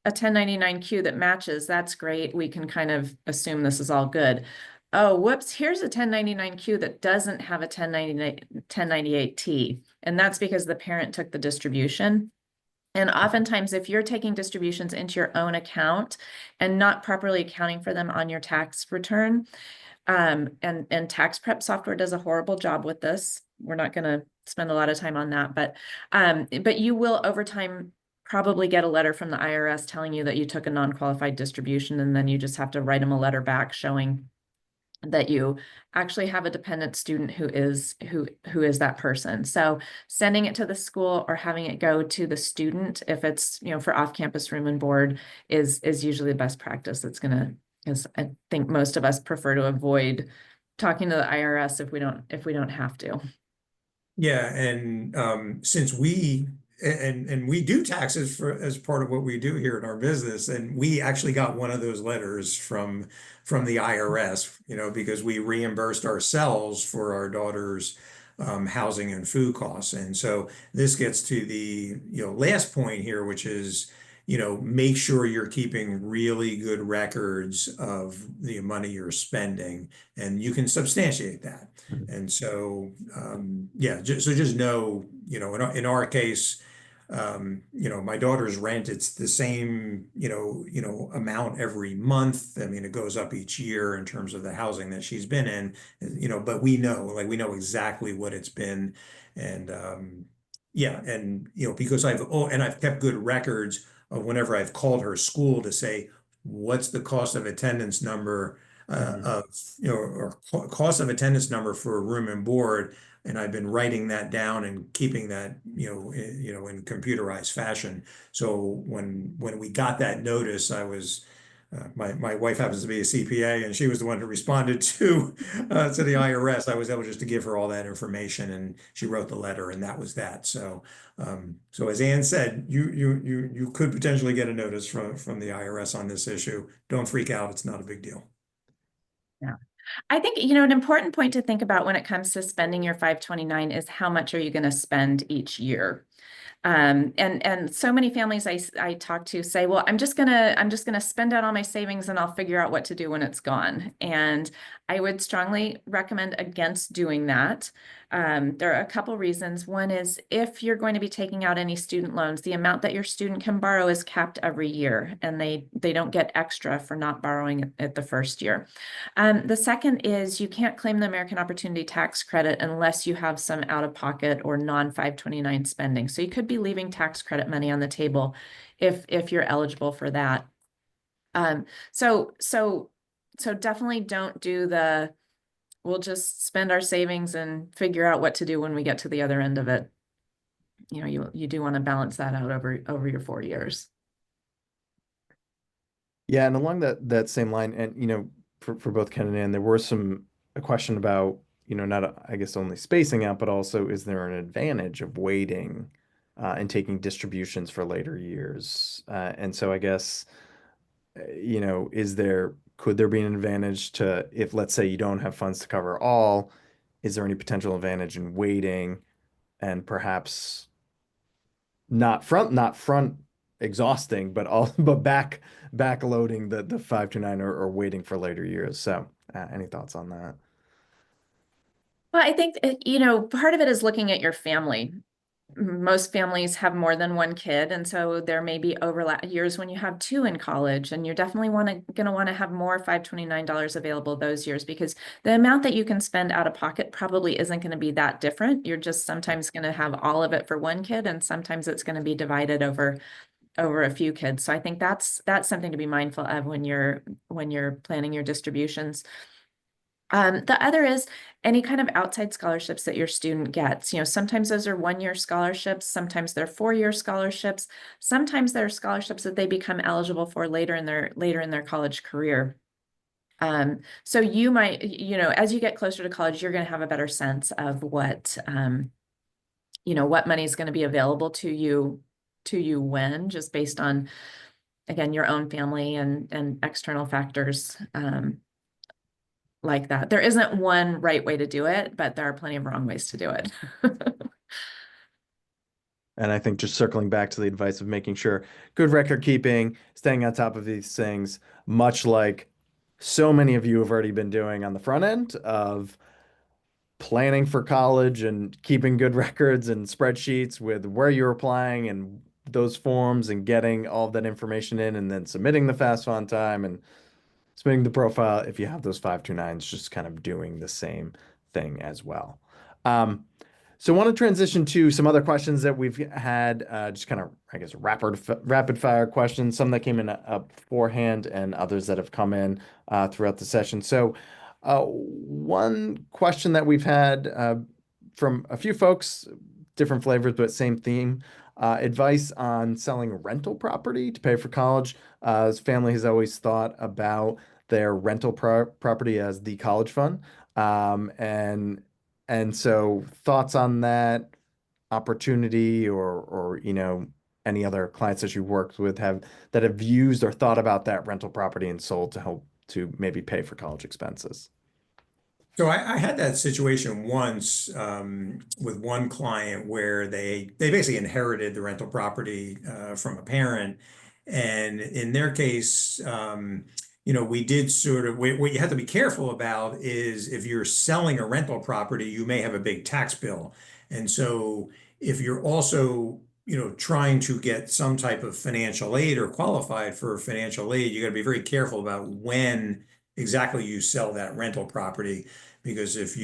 a 1099-Q that matches. That's great. We can kind of assume this is all good. Oh, whoops, here's a 1099-Q that doesn't have a 1098-T. And that's because the parent took the distribution. And oftentimes, if you're taking distributions into your own account and not properly accounting for them on your tax return, and tax prep software does a horrible job with this. We're not going to spend a lot of time on that, but you will over time probably get a letter from the IRS telling you that you took a non-qualified distribution, and then you just have to write them a letter back showing that you actually have a dependent student who is that person. So sending it to the school or having it go to the student, if it's, for off-campus room and board, is usually the best practice. That's gonna, because I think most of us prefer to avoid talking to the IRS if we don't have to. Yeah, and since we do taxes as part of what we do here in our business, and we actually got one of those letters from the IRS, because we reimbursed ourselves for our daughter's housing and food costs. And so this gets to the last point here, which is make sure you're keeping really good records of the money you're spending, and you can substantiate that. And so, yeah, so just know, in our case, my daughter's rent, it's the same, amount every month. I mean, it goes up each year in terms of the housing that she's been in, but we know exactly what it's been. And yeah, and because I've kept good records of whenever I've called her school to say, what's the cost of attendance number of, or cost of attendance number for a room and board. And I've been writing that down and keeping that, in computerized fashion. So when we got that notice, I was, my wife happens to be a CPA, and she was the one who responded to the IRS. I was able just to give her all that information, and she wrote the letter, and that was that. So, so as Ann said, you could potentially get a notice from the IRS on this issue. Don't freak out; it's not a big deal. Yeah. I think, an important point to think about when it comes to spending your 529 is how much are you going to spend each year? And so many families I talk to say, well, I'm just gonna spend out all my savings and I'll figure out what to do when it's gone. And I would strongly recommend against doing that. There are a couple reasons. One is if you're going to be taking out any student loans, the amount that your student can borrow is capped every year, and they don't get extra for not borrowing it the first year. The second is you can't claim the American Opportunity Tax Credit unless you have some out-of-pocket or non-529 spending. So you could be leaving tax credit money on the table if you're eligible for that. So definitely don't do we'll just spend our savings and figure out what to do when we get to the other end of it. You do want to balance that out over your 4 years. Yeah, and along that same line, and for both Ken and Ann, there were a question about, not I guess only spacing out, but also is there an advantage of waiting and taking distributions for later years? And so I guess, could there be an advantage to, if let's say you don't have funds to cover all, is there any potential advantage in waiting and perhaps not front exhausting, but backloading the 529 or waiting for later years? So any thoughts on that? Well, I think, part of it is looking at your family. Most families have more than one kid, and so there may be overlap years when you have two in college, and you're definitely going to want to have more $529 available those years, because the amount that you can spend out of pocket probably isn't going to be that different. You're just sometimes going to have all of it for one kid, and sometimes it's going to be divided over a few kids. So I think that's something to be mindful of when you're planning your distributions. The other is any kind of outside scholarships that your student gets. Sometimes those are 1-year scholarships, sometimes they're 4-year scholarships, sometimes they're scholarships that they become eligible for later in their college career. So you might, as you get closer to college, you're going to have a better sense of what money is going to be available to you when, just based on, again, your own family and external factors. Like that. There isn't one right way to do it, but there are plenty of wrong ways to do it. And I think just circling back to the advice of making sure good record keeping, staying on top of these things, much like so many of you have already been doing on the front end of planning for college and keeping good records and spreadsheets with where you're applying and those forms and getting all of that information in, and then submitting the FAFSA on time and submitting the profile. If you have those 529s, just kind of doing the same thing as well. So I want to transition to some other questions that we've had, just kind of, I guess, rapid fire questions, some that came in up beforehand and others that have come in throughout the session. So one question that we've had from a few folks, different flavors, but same theme. Advice on selling rental property to pay for college. His family has always thought about their rental property as the college fund. And so thoughts on that opportunity, or any other clients that you've worked with that have used or thought about that rental property and sold to help to maybe pay for college expenses? So I had that situation once with one client where they basically inherited the rental property from a parent, and in their case, we did sort of what you have to be careful about is if you're selling a rental property, you may have a big tax bill, and so if you're also trying to get some type of financial aid or qualified for financial aid, you got to be very careful about when exactly you sell that rental property. Because if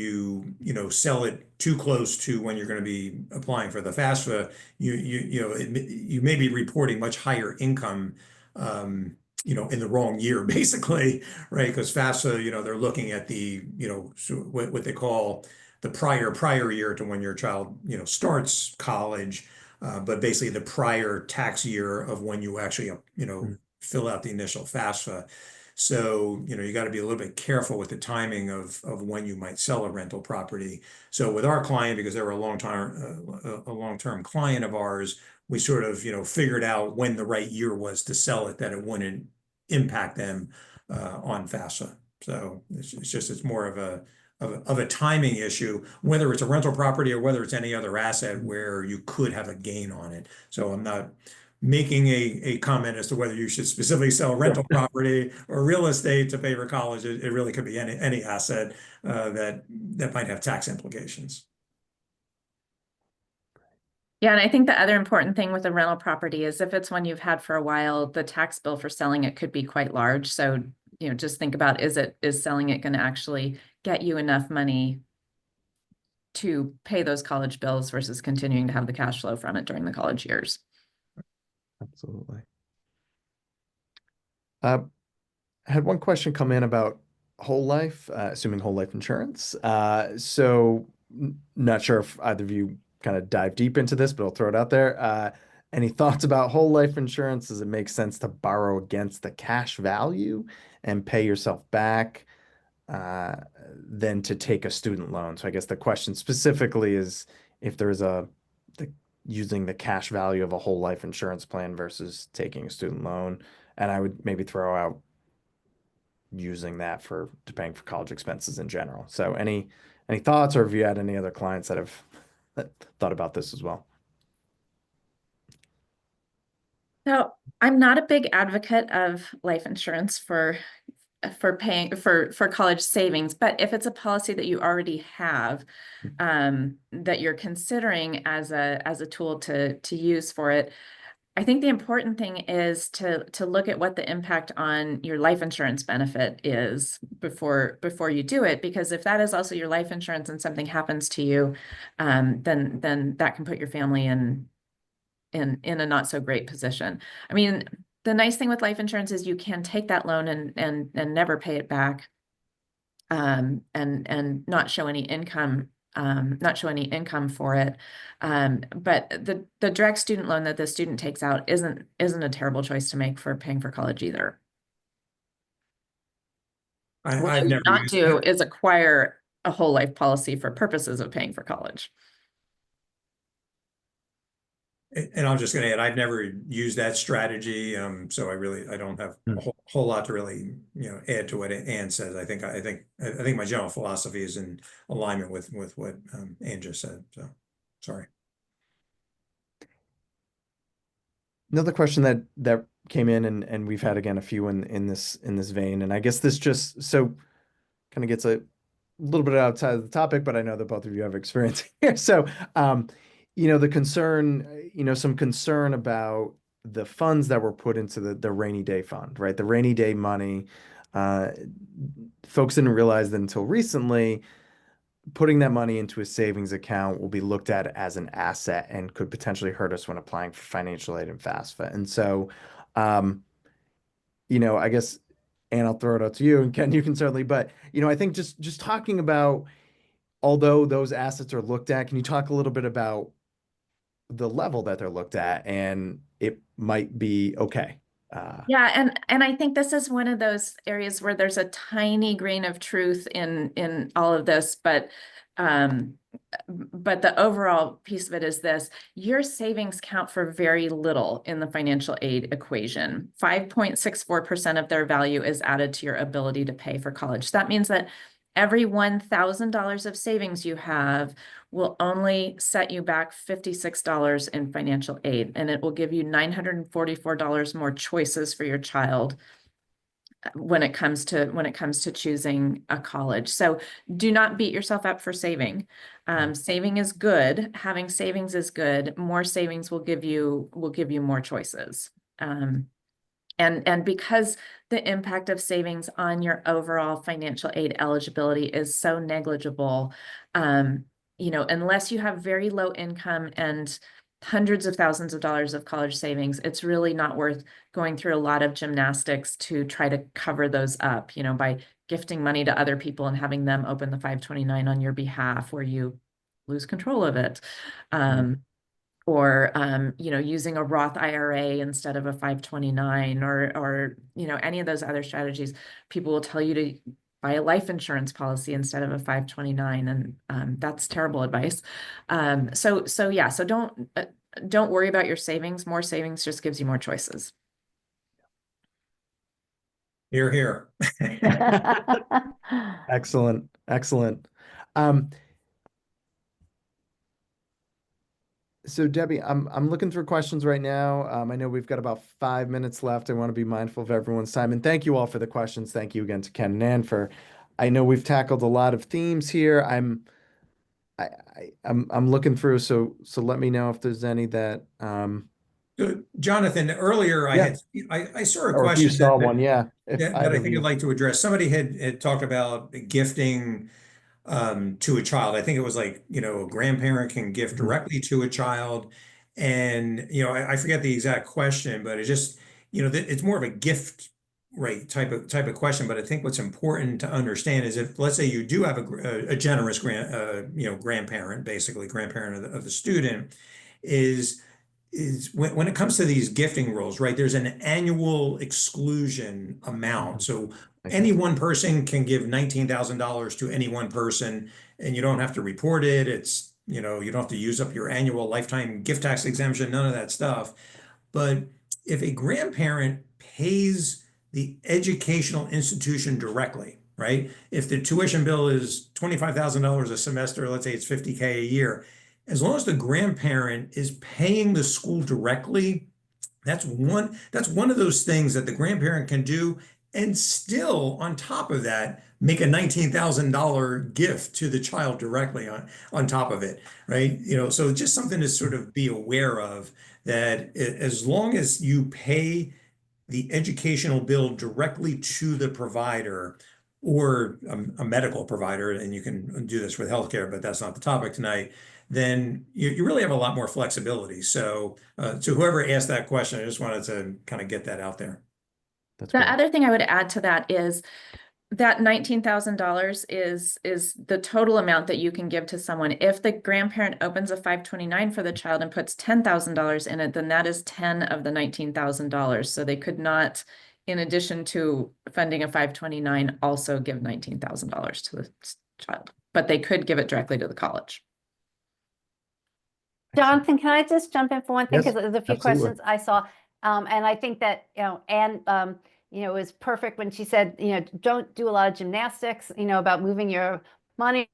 sell it too close to when you're going to be applying for the FAFSA, you may be reporting much higher income, in the wrong year, basically, right? Because FAFSA, they're looking at so what they call the prior year to when your child, starts college, but basically the prior tax year of when you actually, fill out the initial FAFSA. So, you got to be a little bit careful with the timing of when you might sell a rental property. So with our client, because they were a long-term client of ours, we sort of, figured out when the right year was to sell it, that it wouldn't impact them on FAFSA. So it's more of a timing issue, whether it's a rental property or whether it's any other asset where you could have a gain on it. So I'm not making a comment as to whether you should specifically sell rental property or real estate to pay for college. It really could be any asset that might have tax implications. Yeah, and I think the other important thing with a rental property is if it's one you've had for a while, the tax bill for selling it could be quite large. So, just think about, is selling it going to actually get you enough money to pay those college bills versus continuing to have the cash flow from it during the college years? Absolutely. I had one question come in about whole life, assuming whole life insurance. So not sure if either of you kind of dive deep into this, but I'll throw it out there. Any thoughts about whole life insurance? Does it make sense to borrow against the cash value and pay yourself back than to take a student loan? So I guess the question specifically is if there's using the cash value of a whole life insurance plan versus taking a student loan. And I would maybe throw out using that to paying for college expenses in general. So any thoughts, or have you had any other clients that have thought about this as well? So I'm not a big advocate of life insurance for paying for college savings, but if it's a policy that you already have, that you're considering as a tool to use for it, I think the important thing is to look at what the impact on your life insurance benefit is before you do it, because if that is also your life insurance and something happens to you, then that can put your family in a not so great position. I mean, the nice thing with life insurance is you can take that loan and never pay it back, and not show any income. For it. But the direct student loan that the student takes out isn't a terrible choice to make for paying for college either. What I've you never not used do it. is acquire a whole life policy for purposes of paying for college. And I'm just going to add, I've never used that strategy, so I don't have a whole lot to really, add to what Ann says. I think my general philosophy is in alignment with what Ann just said. So, sorry. Another question that came in, and we've had again a few in this vein, and I guess this just so kind of gets a little bit outside of the topic, but I know that both of you have experience here. So, the concern, some concern about the funds that were put into the rainy day fund, right? The rainy day money. Folks didn't realize that until recently, putting that money into a savings account will be looked at as an asset and could potentially hurt us when applying for financial aid and FAFSA. And so, I guess, and I'll throw it out to you, and Ken, you can certainly, but, I think just talking about, although those assets are looked at, can you talk a little bit about the level that they're looked at, and it might be okay? Yeah, and I think this is one of those areas where there's a tiny grain of truth in all of this, but the overall piece of it is this: your savings count for very little in the financial aid equation. 5.64% of their value is added to your ability to pay for college. That means that every $1,000 of savings you have will only set you back $56 in financial aid, and it will give you $944 more choices for your child when it comes to choosing a college. So do not beat yourself up for saving. Saving is good. Having savings is good. More savings will give you more choices. And because the impact of savings on your overall financial aid eligibility is so negligible, unless you have very low income and hundreds of thousands of dollars of college savings, it's really not worth going through a lot of gymnastics to try to cover those up, by gifting money to other people and having them open the 529 on your behalf where you lose control of it. Or using a Roth IRA instead of a 529, or any of those other strategies. People will tell you to buy a life insurance policy instead of a 529, and that's terrible advice. So don't worry about your savings. More savings just gives you more choices. Here, here. Excellent. So Debbie, I'm looking through questions right now. I know we've got about 5 minutes left. I want to be mindful of everyone's time, and thank you all for the questions. Thank you again to Ken and Ann for. I know we've tackled a lot of themes here. I'm looking through, so let me know if there's any that. So, Jonathan, earlier Yeah. I saw a Or if you question saw one, yeah. If that either I of think you. I'd like to address. Somebody had talked about gifting to a child. I think it was like, a grandparent can gift Mhm. directly to a child. And, I forget the exact question, but it just, it's more of a gift, right, type of question. But I think what's important to understand is if, let's say you do have a generous grandparent, basically grandparent of the student, is when it comes to these gifting rules, right? There's an annual exclusion amount. So Makes any sense. one person can give $19,000 to any one person, and you don't have to report it. It's, you don't have to use up your annual lifetime gift tax exemption, none of that stuff. But if a grandparent pays the educational institution directly, right? If the tuition bill is $25,000 a semester, let's say it's 50K a year, as long as the grandparent is paying the school directly, that's one of those things that the grandparent can do and still on top of that make a $19,000 gift to the child directly on top of it, right? So just something to sort of be aware of, that as long as you pay the educational bill directly to the provider or a medical provider, and you can do this with healthcare, but that's not the topic tonight, then you really have a lot more flexibility. So to whoever asked that question, I just wanted to kind of get that out there. That's The great. other thing I would add to that is that $19,000 is the total amount that you can give to someone. If the grandparent opens a 529 for the child and puts $10,000 in it, then that is 10 of the $19,000. So they could not, in addition to funding a 529, also give $19,000 to the child, but they could give it directly to the college. Jonathan, can I just jump in for one thing? Yes, Because there's a few absolutely. questions I saw. And I think that, Anne, was perfect when she said, don't do a lot of gymnastics, about moving your money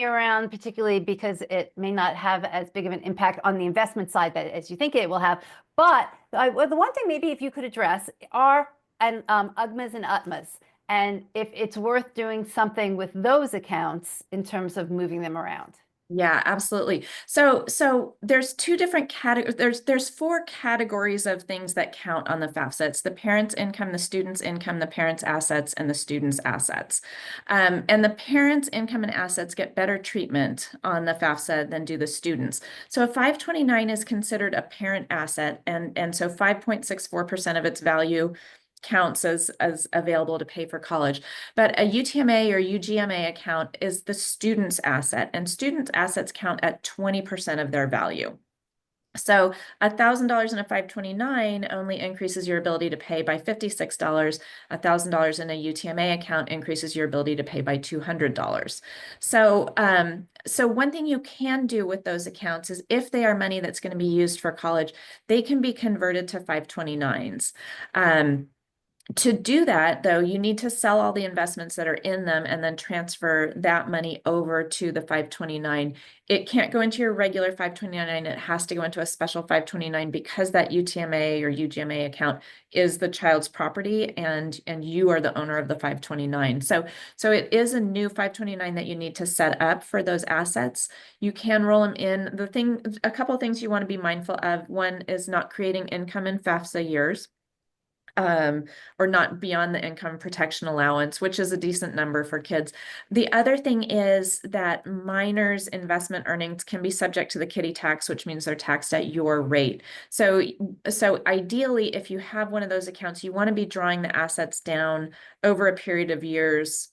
around, particularly because it may not have as big of an impact on the investment side that as you think it will have. But well, the one thing maybe if you could address are UGMAs and UTMAs, and if it's worth doing something with those accounts in terms of moving them around. Yeah, absolutely. So there's two different categories. There's four categories of things that count on the FAFSA. It's the parent's income, the student's income, the parent's assets, and the student's assets. And the parent's income and assets get better treatment on the FAFSA than do the students. So a 529 is considered a parent asset, and so 5.64% of its value counts as available to pay for college. But a UTMA or UGMA account is the student's asset, and students' assets count at 20% of their value. So $1,000 in a 529 only increases your ability to pay by $56. $1,000 in a UTMA account increases your ability to pay by $200. So one thing you can do with those accounts is if they are money that's going to be used for college, they can be converted to 529s. To do that, though, you need to sell all the investments that are in them and then transfer that money over to the 529. It can't go into your regular 529. It has to go into a special 529 because that UTMA or UGMA account is the child's property and you are the owner of the 529. So it is a new 529 that you need to set up for those assets. You can roll them in. A couple of things you want to be mindful of. One is not creating income in FAFSA years. Or not beyond the income protection allowance, which is a decent number for kids. The other thing is that minors' investment earnings can be subject to the kiddie tax, which means they're taxed at your rate. So ideally, if you have one of those accounts, you want to be drawing the assets down over a period of years.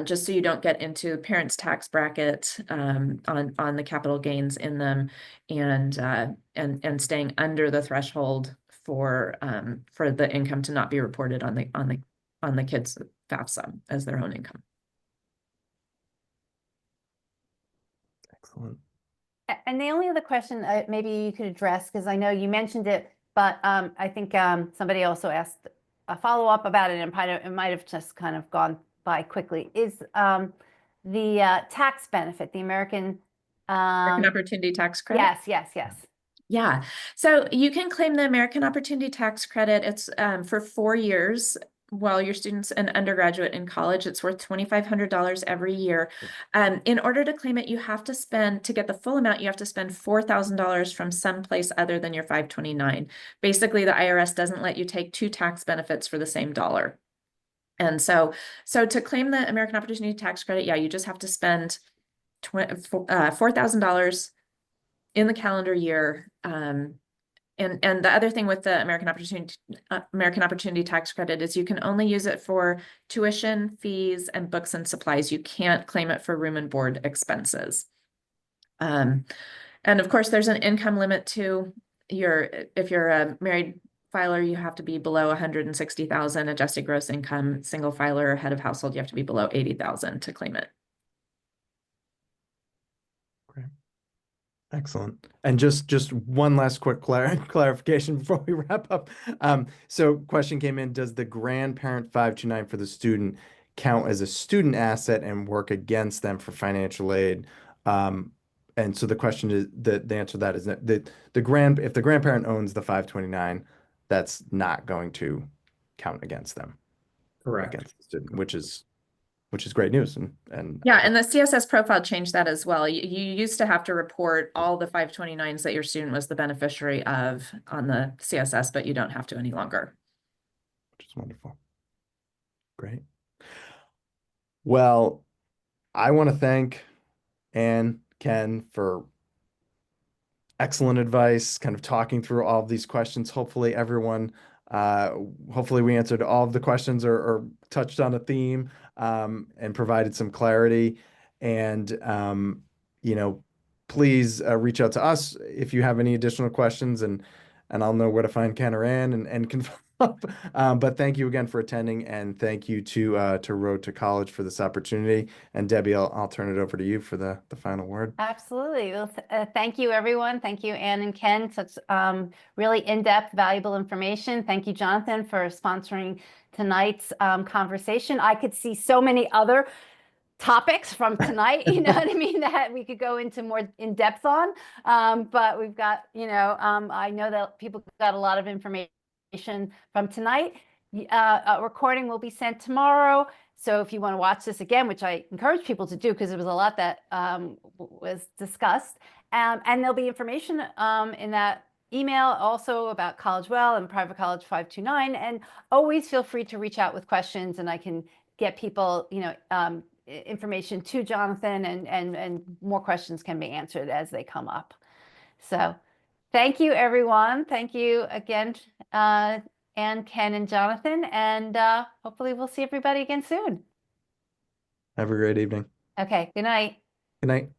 Just so you don't get into parents' tax bracket on the capital gains in them, and staying under the threshold for the income to not be reported on the kids' FAFSA as their own income. Excellent. And the only other question maybe you could address, because I know you mentioned it, but I think somebody also asked a follow-up about it, and it might have just kind of gone by quickly, is the tax benefit, the American Opportunity Tax Credit? Yes. Yeah, so you can claim the American Opportunity Tax Credit. It's for 4 years while your student's an undergraduate in college. It's worth $2,500 every year. In order to claim it, to get the full amount, you have to spend $4,000 from someplace other than your 529. Basically, the IRS doesn't let you take 2 tax benefits for the same dollar. And so to claim the American Opportunity Tax Credit, yeah, you just have to spend $4,000 in the calendar year. And the other thing with the American Opportunity Tax Credit is you can only use it for tuition, fees, and books and supplies. You can't claim it for room and board expenses. And of course, there's an income limit to if you're a married filer, you have to be below 160,000 adjusted gross income. Single filer, head of household, you have to be below 80,000 to claim it. Great. Excellent. And just one last quick clarification before we wrap up. So question came in, does the grandparent 529 for the student count as a student asset and work against them for financial aid? And so the question is, the answer to that is that if the grandparent owns the 529, that's not going to count against them. Correct. Against the student, which is great news. And yeah, and the CSS profile changed that as well. You used to have to report all the 529s that your student was the beneficiary of on the CSS, but you don't have to any longer. Which is wonderful. Great. Well, I want to thank Anne, Ken for excellent advice, kind of talking through all of these questions. Hopefully we answered all of the questions or touched on a theme and provided some clarity. And, please reach out to us if you have any additional questions, and I'll know where to find Ken or Ann and can follow up. But thank you again for attending, and thank you to Road to College for this opportunity. And Debbie, I'll turn it over to you for the final word. Absolutely. Well, thank you, everyone. Thank you, Anne and Ken. Such really in-depth, valuable information. Thank you, Jonathan, for sponsoring tonight's conversation. I could see so many other topics from tonight, you know what I mean, that we could go into more in depth on. But we've got, I know that people got a lot of information from tonight. A recording will be sent tomorrow. So if you want to watch this again, which I encourage people to do because there was a lot that was discussed, and there'll be information in that email also about College Well and Private College 529. And always feel free to reach out with questions, and I can get people, information to Jonathan, and more questions can be answered as they come up. So thank you, everyone. Thank you again, Anne, Ken, and Jonathan, and hopefully we'll see everybody again soon. Have a great evening. Okay, good night. Good night.